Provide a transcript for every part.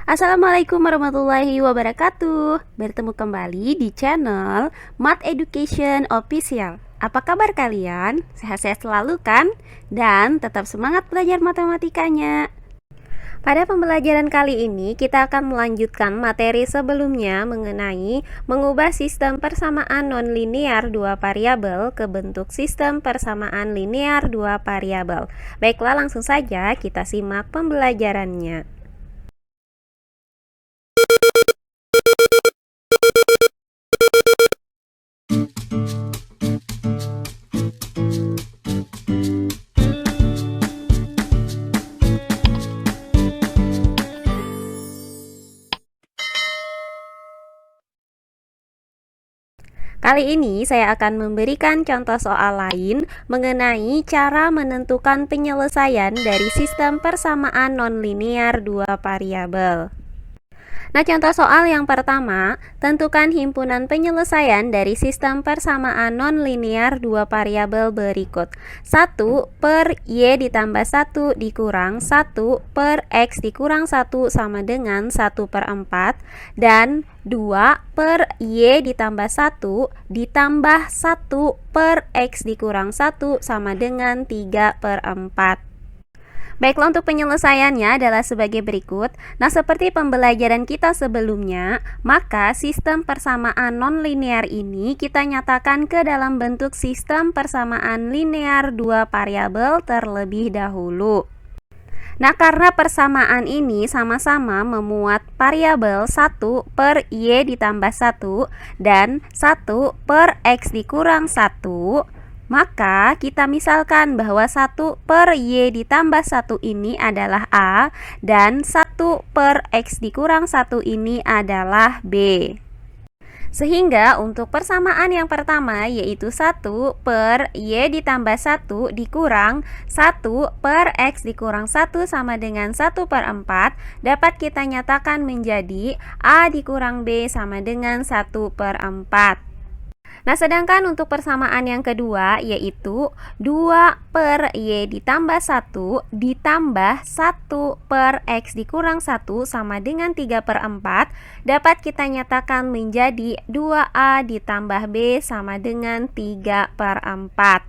Assalamualaikum warahmatullahi wabarakatuh. Bertemu kembali di channel Math Education Official. Apa kabar kalian? Sehat-sehat selalu kan? Dan tetap semangat belajar matematikanya. Pada pembelajaran kali ini kita akan melanjutkan materi sebelumnya mengenai mengubah sistem persamaan nonlinear dua variabel ke bentuk sistem persamaan linear dua variabel. Baiklah, langsung saja kita simak pembelajarannya. Kali ini saya akan memberikan contoh soal lain mengenai cara menentukan penyelesaian dari sistem persamaan nonlinear dua variabel. Nah, contoh soal yang pertama, tentukan himpunan penyelesaian dari sistem persamaan nonlinear dua variabel berikut. 1 per Y ditambah 1 dikurang 1 per X dikurang 1 sama dengan 1 per 4, dan 2 per Y ditambah 1 ditambah 1 per X dikurang 1 sama dengan 3 per 4. Baiklah, untuk penyelesaiannya adalah sebagai berikut. Nah, seperti pembelajaran kita sebelumnya, maka sistem persamaan nonlinear ini kita nyatakan ke dalam bentuk sistem persamaan linear dua variabel terlebih dahulu. Nah, karena persamaan ini sama-sama memuat variabel 1 per Y ditambah 1 dan 1 per X dikurang 1, maka kita misalkan bahwa 1 per Y ditambah 1 ini adalah A dan 1 per X dikurang 1 ini adalah B. Sehingga untuk persamaan yang pertama yaitu 1 per Y ditambah 1 dikurang 1 per X dikurang 1 sama dengan 1 per 4 dapat kita nyatakan menjadi A dikurang B sama dengan 1 per 4. Nah, sedangkan untuk persamaan yang kedua yaitu 2 per Y ditambah 1 ditambah 1 per X dikurang 1 sama dengan 3 per 4 dapat kita nyatakan menjadi 2A ditambah B sama dengan 3 per 4.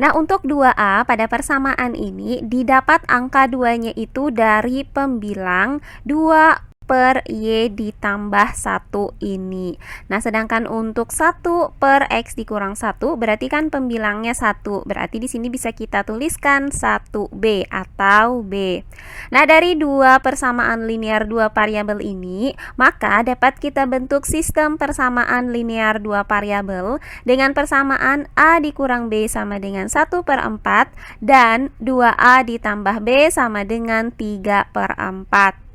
Nah, untuk 2A pada persamaan ini didapat angka 2-nya itu dari pembilang 2 per Y ditambah 1 ini. Nah, sedangkan untuk 1 per X dikurang 1 berarti kan pembilangnya 1. Berarti di sini bisa kita tuliskan 1B atau B. Nah, dari dua persamaan linear dua variabel ini, maka dapat kita bentuk sistem persamaan linear dua variabel dengan persamaan A dikurang B sama dengan 1 per 4 dan 2A ditambah B sama dengan 3 per 4.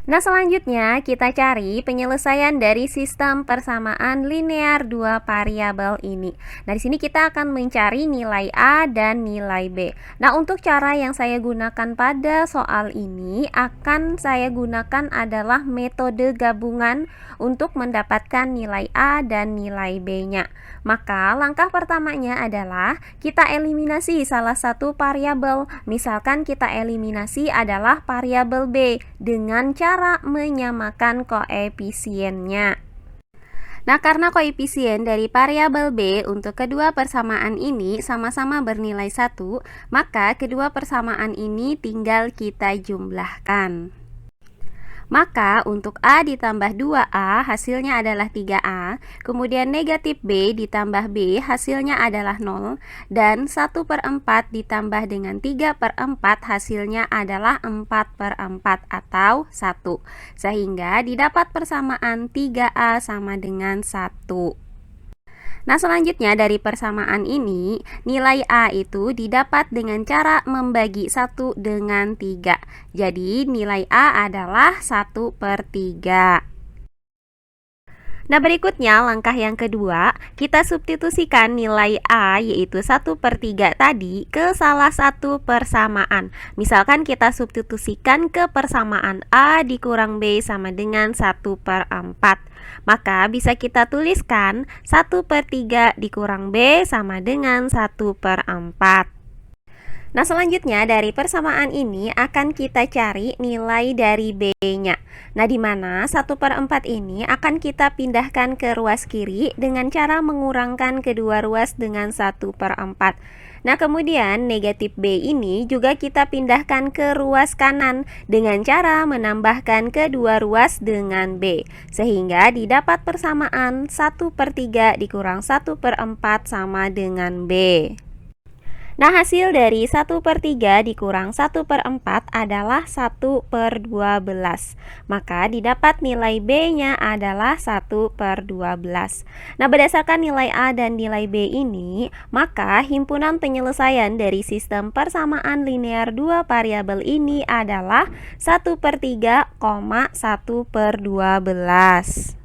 Nah, selanjutnya kita cari penyelesaian dari sistem persamaan linear dua variabel ini. Nah, di sini kita akan mencari nilai A dan nilai B. Nah, untuk cara yang saya gunakan pada soal ini akan saya gunakan adalah metode gabungan untuk mendapatkan nilai A dan nilai B-nya. Maka langkah pertamanya adalah kita eliminasi salah satu variabel. Misalkan kita eliminasi adalah variabel B dengan cara menyamakan koefisiennya. Nah, karena koefisien dari variabel B untuk kedua persamaan ini sama-sama bernilai 1, maka kedua persamaan ini tinggal kita jumlahkan. Maka untuk A ditambah 2A hasilnya adalah 3A, kemudian negatif B ditambah B hasilnya adalah 0, dan 1 per 4 ditambah dengan 3 per 4 hasilnya adalah 4 per 4 atau 1, sehingga didapat persamaan 3A sama dengan 1. Nah, selanjutnya dari persamaan ini, nilai A itu didapat dengan cara membagi 1 dengan 3. Jadi, nilai A adalah 1 per 3. Nah, berikutnya langkah yang kedua, kita substitusikan nilai A yaitu 1 per 3 tadi ke salah satu persamaan. Misalkan kita substitusikan ke persamaan A dikurang B sama dengan 1 per 4. Maka bisa kita tuliskan 1 per 3 dikurang B sama dengan 1 per 4. Nah, selanjutnya dari persamaan ini akan kita cari nilai dari B-nya. Nah, di mana 1/4 ini akan kita pindahkan ke ruas kiri dengan cara mengurangkan kedua ruas dengan 1/4. Nah, kemudian negatif B ini juga kita pindahkan ke ruas kanan dengan cara menambahkan kedua ruas dengan B. Sehingga didapat persamaan 1/3 dikurang 1/4 sama dengan B. Nah, hasil dari 1/3 dikurang 1/4 adalah 1/12. Maka didapat nilai B-nya adalah 1/12. Nah, berdasarkan nilai A dan nilai B ini, maka himpunan penyelesaian dari sistem persamaan linear dua variabel ini adalah 1/3, 1/12.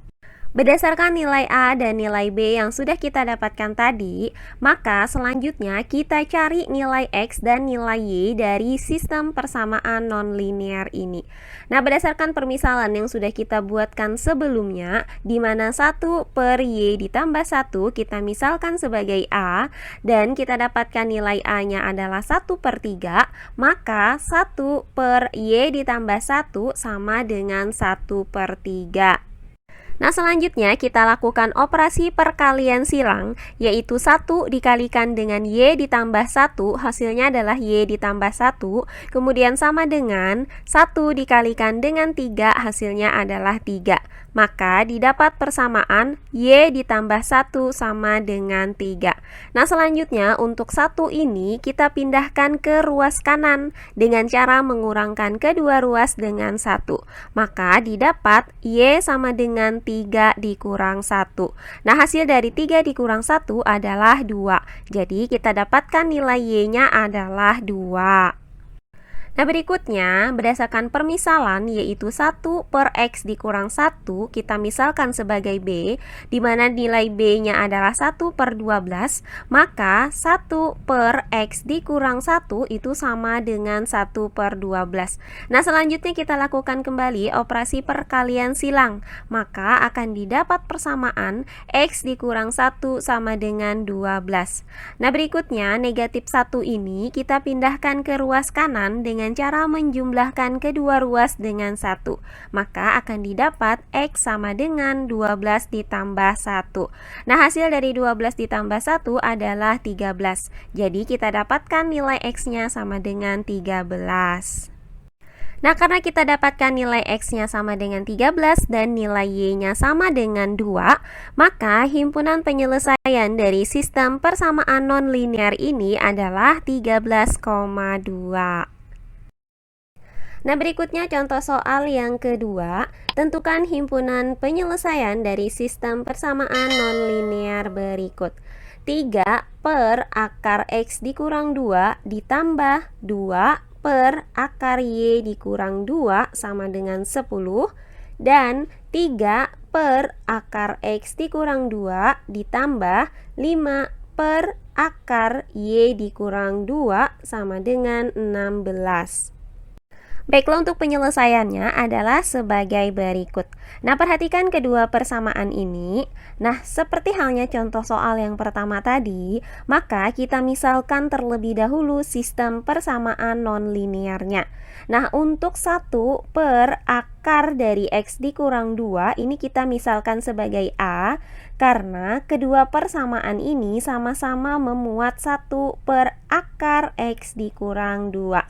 Berdasarkan nilai A dan nilai B yang sudah kita dapatkan tadi, maka selanjutnya kita cari nilai X dan nilai Y dari sistem persamaan nonlinear ini. Nah, berdasarkan permisalan yang sudah kita buatkan sebelumnya, di mana 1/Y ditambah 1 kita misalkan sebagai A, dan kita dapatkan nilai A-nya adalah 1/3, maka 1/Y ditambah 1 sama dengan 1/3. Nah, selanjutnya kita lakukan operasi perkalian silang, yaitu 1 dikalikan dengan Y ditambah 1, hasilnya adalah Y ditambah 1, kemudian sama dengan 1 dikalikan dengan 3, hasilnya adalah 3. Maka didapat persamaan Y ditambah 1 sama dengan 3. Nah, selanjutnya untuk 1 ini kita pindahkan ke ruas kanan dengan cara mengurangkan kedua ruas dengan 1. Maka didapat Y sama dengan 3 dikurang 1. Nah, hasil dari 3 dikurang 1 adalah 2. Jadi kita dapatkan nilai Y-nya adalah 2. Nah, berikutnya berdasarkan permisalan yaitu 1/X dikurang 1 kita misalkan sebagai B, di mana nilai B-nya adalah 1/12, maka 1/X dikurang 1 itu sama dengan 1/12. Nah, selanjutnya kita lakukan kembali operasi perkalian silang, maka akan didapat persamaan X dikurang 1 sama dengan 12. Nah, berikutnya negatif 1 ini kita pindahkan ke ruas kanan dengan cara menjumlahkan kedua ruas dengan 1. Maka akan didapat X sama dengan 12 ditambah 1. Nah, hasil dari 12 ditambah 1 adalah 13. Jadi kita dapatkan nilai X-nya sama dengan 13. Nah, karena kita dapatkan nilai X-nya sama dengan 13 dan nilai Y-nya sama dengan 2, maka himpunan penyelesaian dari sistem persamaan nonlinear ini adalah 13,2. Nah, berikutnya contoh soal yang kedua. Tentukan himpunan penyelesaian dari sistem persamaan nonlinear berikut. 3 per akar X dikurang 2 ditambah 2 per akar Y dikurang 2 sama dengan 10, dan 3 per akar X dikurang 2 ditambah 5 per akar Y dikurang 2 sama dengan 16. Baiklah, untuk penyelesaiannya adalah sebagai berikut. Nah, perhatikan kedua persamaan ini. Nah, seperti halnya contoh soal yang pertama tadi, maka kita misalkan terlebih dahulu sistem persamaan nonlinearnya. Nah, untuk 1 per akar dari X dikurang 2, ini kita misalkan sebagai A, karena kedua persamaan ini sama-sama memuat 1 per akar X dikurang 2.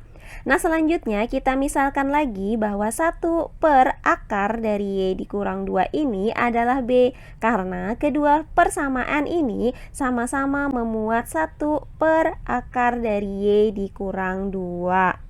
Nah, selanjutnya kita misalkan lagi bahwa 1 per akar dari Y dikurang 2 ini adalah B, karena kedua persamaan ini sama-sama memuat 1 per akar dari Y dikurang 2.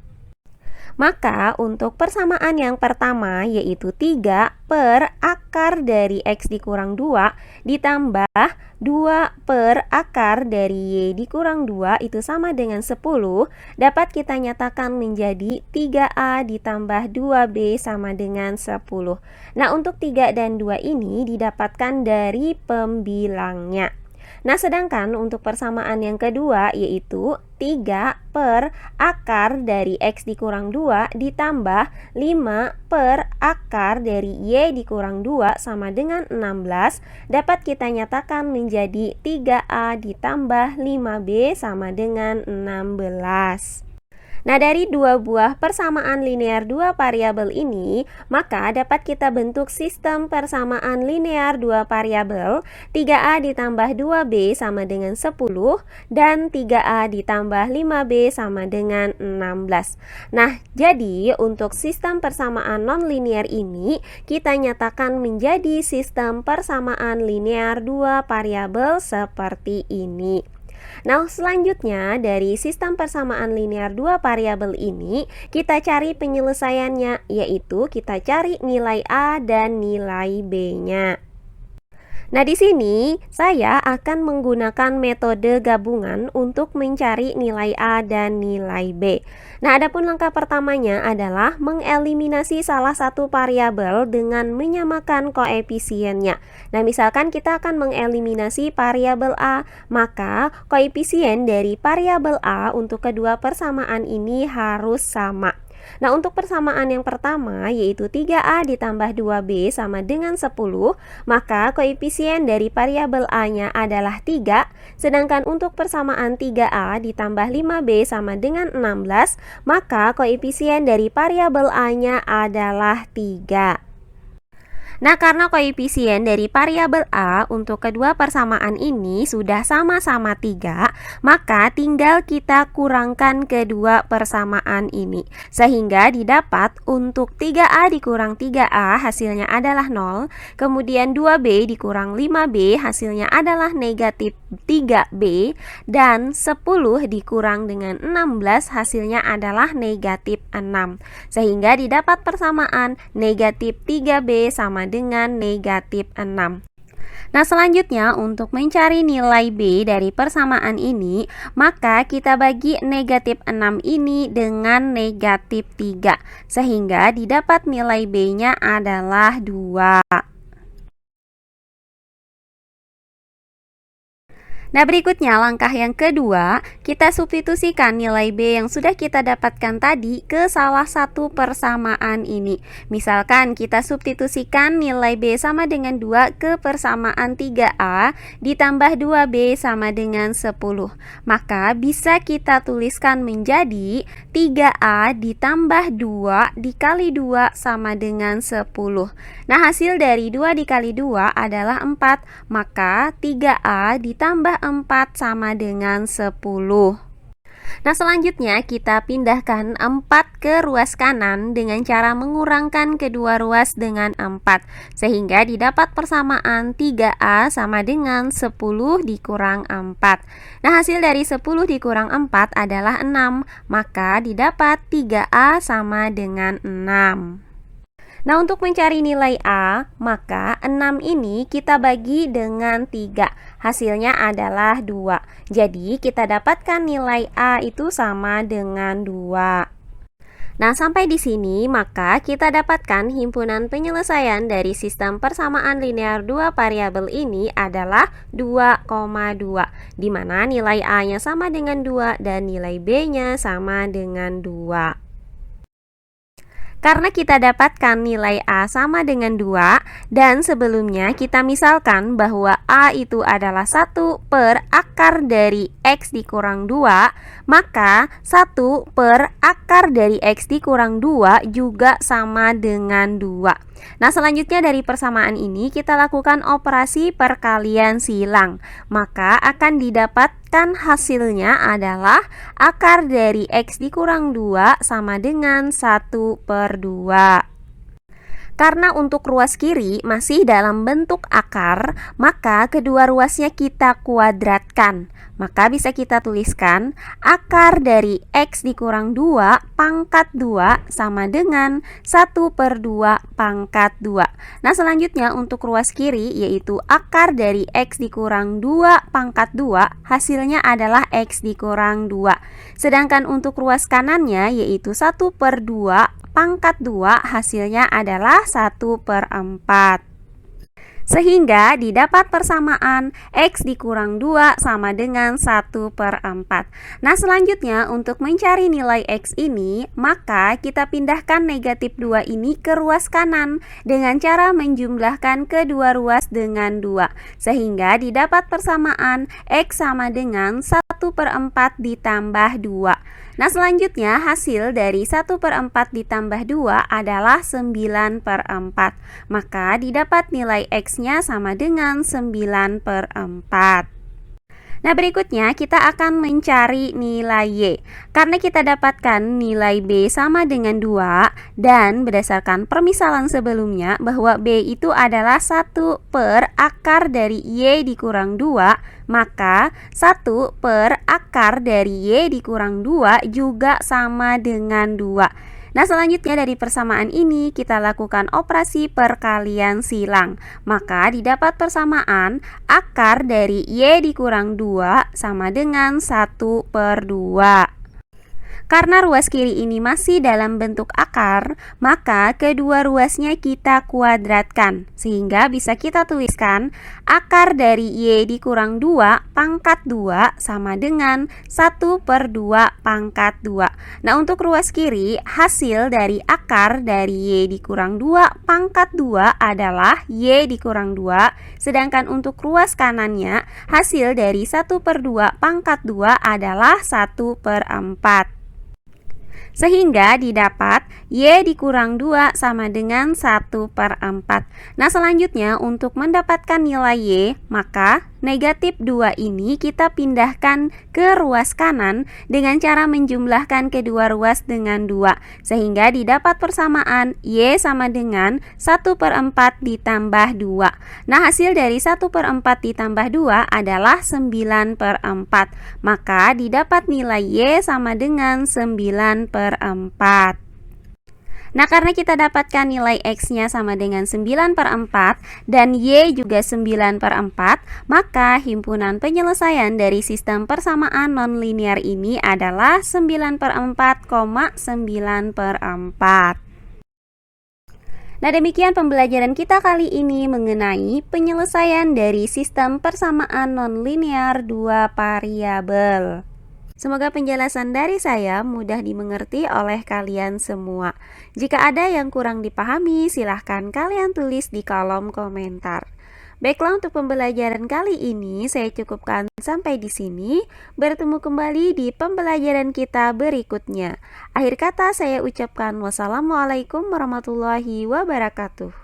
Maka untuk persamaan yang pertama yaitu 3 per akar dari X dikurang 2 ditambah 2 per akar dari Y dikurang 2 itu sama dengan 10, dapat kita nyatakan menjadi 3A ditambah 2B sama dengan 10. Nah, untuk 3 dan 2 ini didapatkan dari pembilangnya. Nah, sedangkan untuk persamaan yang kedua yaitu 3 per akar dari X dikurang 2 ditambah 5 per akar dari Y dikurang 2 sama dengan 16 dapat kita nyatakan menjadi 3A ditambah 5B sama dengan 16. Nah, dari dua buah persamaan linear dua variabel ini, maka dapat kita bentuk sistem persamaan linear dua variabel 3A ditambah 2B sama dengan 10 dan 3A ditambah 5B sama dengan 16. Nah, jadi untuk sistem persamaan nonlinear ini kita nyatakan menjadi sistem persamaan linear dua variabel seperti ini. Nah, selanjutnya dari sistem persamaan linear dua variabel ini kita cari penyelesaiannya, yaitu kita cari nilai A dan nilai B-nya. Nah, di sini saya akan menggunakan metode gabungan untuk mencari nilai A dan nilai B. Nah, adapun langkah pertamanya adalah mengeliminasi salah satu variabel dengan menyamakan koefisiennya. Nah, misalkan kita akan mengeliminasi variabel A, maka koefisien dari variabel A untuk kedua persamaan ini harus sama. Nah, untuk persamaan yang pertama yaitu 3A ditambah 2B sama dengan 10, maka koefisien dari variabel A-nya adalah 3, sedangkan untuk persamaan 3A ditambah 5B sama dengan 16, maka koefisien dari variabel A-nya adalah 3. Nah, karena koefisien dari variabel A untuk kedua persamaan ini sudah sama-sama 3, maka tinggal kita kurangkan kedua persamaan ini. Sehingga didapat untuk 3A dikurang 3A hasilnya adalah 0, kemudian 2B dikurang 5B hasilnya adalah negatif 3B, dan 10 dikurang dengan 16 hasilnya adalah negatif 6. Sehingga didapat persamaan negatif 3B sama dengan negatif 6. Nah, selanjutnya untuk mencari nilai B dari persamaan ini, maka kita bagi negatif 6 ini dengan negatif 3, sehingga didapat nilai B-nya adalah 2. Nah, berikutnya langkah yang kedua, kita substitusikan nilai B yang sudah kita dapatkan tadi ke salah satu persamaan ini. Misalkan kita substitusikan nilai B sama dengan 2 ke persamaan 3A ditambah 2B sama dengan 10. Maka bisa kita tuliskan menjadi 3A ditambah 2 dikali 2 sama dengan 10. Nah, hasil dari 2 dikali 2 adalah 4, maka 3A ditambah 4 sama dengan 10. Nah, selanjutnya kita pindahkan 4 ke ruas kanan dengan cara mengurangkan kedua ruas dengan 4, sehingga didapat persamaan 3A sama dengan 10 dikurang 4. Nah, hasil dari 10 dikurang 4 adalah 6, maka didapat 3A sama dengan 6. Nah, untuk mencari nilai A, maka 6 ini kita bagi dengan 3. Hasilnya adalah 2. Jadi, kita dapatkan nilai A itu sama dengan 2. Nah, sampai di sini maka kita dapatkan himpunan penyelesaian dari sistem persamaan linear dua variabel ini adalah 2,2, di mana nilai A-nya sama dengan 2 dan nilai B-nya sama dengan 2. Karena kita dapatkan nilai A sama dengan 2, dan sebelumnya kita misalkan bahwa A itu adalah 1 per akar dari X dikurang 2, maka 1 per akar dari X dikurang 2 juga sama dengan 2. Nah, selanjutnya dari persamaan ini kita lakukan operasi perkalian silang, maka akan didapatkan hasilnya adalah akar dari X dikurang 2 sama dengan 1 per 2. Karena untuk ruas kiri masih dalam bentuk akar, maka kedua ruasnya kita kuadratkan. Maka bisa kita tuliskan akar dari X dikurang 2 pangkat 2 sama dengan 1 per 2 pangkat 2. Nah, selanjutnya untuk ruas kiri yaitu akar dari X dikurang 2 pangkat 2 hasilnya adalah X dikurang 2. Sedangkan untuk ruas kanannya yaitu 1 per 2 pangkat 2 hasilnya adalah 1 per 4. Sehingga didapat persamaan X dikurang 2 sama dengan 1/4. Nah, selanjutnya untuk mencari nilai X ini, maka kita pindahkan negatif 2 ini ke ruas kanan dengan cara menjumlahkan kedua ruas dengan 2. Sehingga didapat persamaan X sama dengan 1/4 ditambah 2. Nah, selanjutnya hasil dari 1/4 ditambah 2 adalah 9/4. Maka didapat nilai X-nya sama dengan 9/4. Nah, berikutnya kita akan mencari nilai Y. Karena kita dapatkan nilai B sama dengan 2 dan berdasarkan permisalan sebelumnya bahwa B itu adalah 1 per akar dari Y dikurang 2, maka 1 per akar dari Y dikurang 2 juga sama dengan 2. Nah, selanjutnya dari persamaan ini kita lakukan operasi perkalian silang. Maka didapat persamaan akar dari Y dikurang 2 sama dengan 1/2. Karena ruas kiri ini masih dalam bentuk akar, maka kedua ruasnya kita kuadratkan. Sehingga bisa kita tuliskan akar dari Y dikurang 2 pangkat 2 sama dengan 1/2 pangkat 2. Nah, untuk ruas kiri, hasil dari akar dari Y dikurang 2 pangkat 2 adalah Y dikurang 2. Sedangkan untuk ruas kanannya, hasil dari 1/2 pangkat 2 adalah 1/4. Sehingga didapat Y dikurang 2 sama dengan 1/4. Nah, selanjutnya untuk mendapatkan nilai Y, maka negatif 2 ini kita pindahkan ke ruas kanan dengan cara menjumlahkan kedua ruas dengan 2. Sehingga didapat persamaan Y sama dengan 1/4 ditambah 2. Nah, hasil dari 1/4 ditambah 2 adalah 9/4. Maka didapat nilai Y sama dengan 9/4. Nah, karena kita dapatkan nilai X-nya sama dengan 9/4 dan Y juga 9/4, maka himpunan penyelesaian dari sistem persamaan nonlinear ini adalah 9/4,9/4. Nah, demikian pembelajaran kita kali ini mengenai penyelesaian dari sistem persamaan nonlinear dua variabel. Semoga penjelasan dari saya mudah dimengerti oleh kalian semua. Jika ada yang kurang dipahami, silahkan kalian tulis di kolom komentar. Baiklah, untuk pembelajaran kali ini saya cukupkan sampai di sini. Bertemu kembali di pembelajaran kita berikutnya. Akhir kata saya ucapkan wassalamualaikum warahmatullahi wabarakatuh.